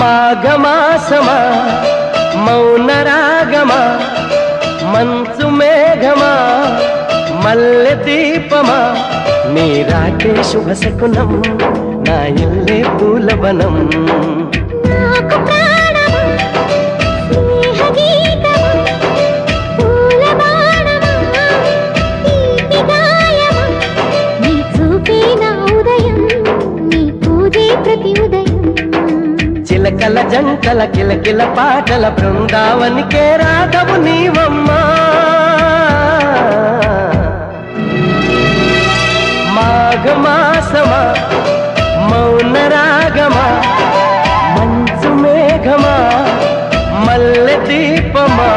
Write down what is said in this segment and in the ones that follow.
మాఘమాసమా మౌన రాగమా మంచు మేఘమా మల్లె దీపమా నీరాటే శుభ శకునం నా ఇల్లే పూలవనం చిలకల జంటల కిలకిల పాటల బృందావనికే రాఘవు నీవమ్మా మాఘమాసమా మౌన రాగమా మంచు మేఘమా మల్లె దీపమా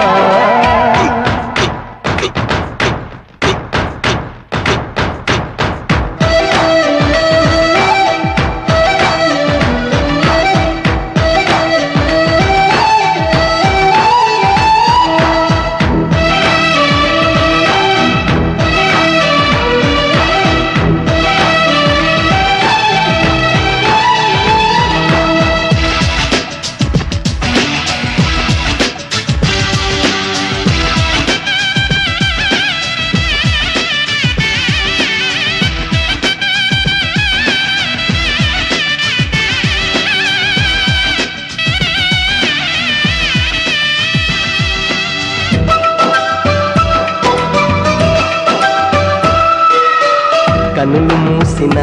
కనులు మూసిన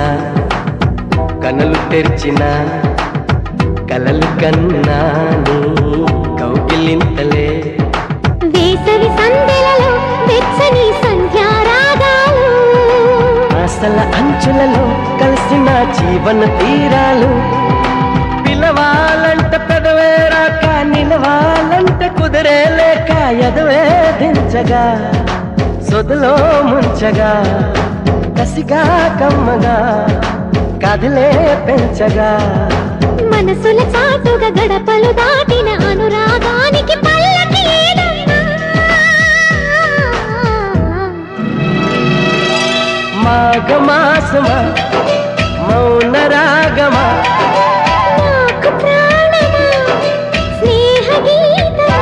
కనులు తెరిచిన కలలు కన్నా నీ కౌగిలింతలే వేసవి సందెలలో వెచ్చని సంధ్యారాగాలు ఆశల అంచులలో కలిసిన జీవన తీరాలు పిలవాలంట పెదవే రాక నిలవాలంట కుదిరే లేక ఎదవే దించగా సొదలో ముంచగా కసిగా కమ్మగా కదిలే పెంచగా మనసుల చాటుగా గడపలు దాటిన అనురాగానికి పల్లకి మాఘమాసమా మౌన రాగమా నాకు ప్రాణమా స్నేహ గీతమా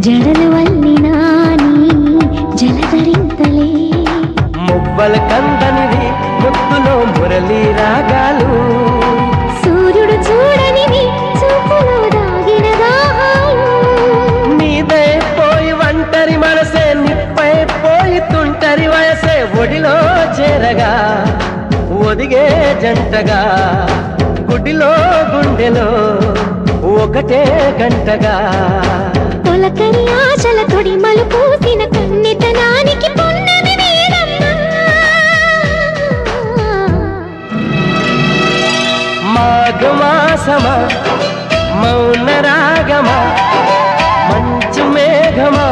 జడలు వల్లినా నీ జలధరింతలే మువ్వల కందనివి ముద్దులో మురళీ రాగాలు సూర్యుడు చూడనివి చూపులో దాగిన దాహాలు నీదే పోయి ఒంటరి మనసే నిప్పై పోయి తుంటరి వయసే ఒడిలో చేరగా ఒదిగే జంటగా గుడిలో గుండెలో ఒకటే గంటగా తొలకరి ఆశల తొడి మలుపూసిన కన్నెతనానికి పున్నమి వేదమ్మా మాఘమాసమా మౌన రాగమా మంచు మేఘమా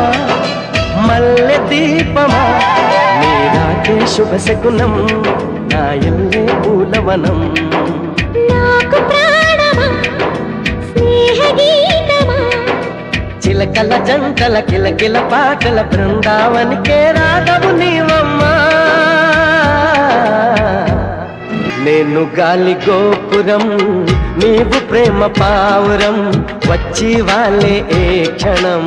మల్లె దీపమా నీరాకే శుభ శకునం నా ఇల్లే పూలవనం నాకు ప్రాణమా స్నేహ గీతమా చిలకల జంటల కిలకిల పాటల బృందావనికే రాఘవు నీవమ్మా నేను గాలి గోపురం నీవు ప్రేమ పావురం వచ్చి వాళ్ళే ఏ క్షణం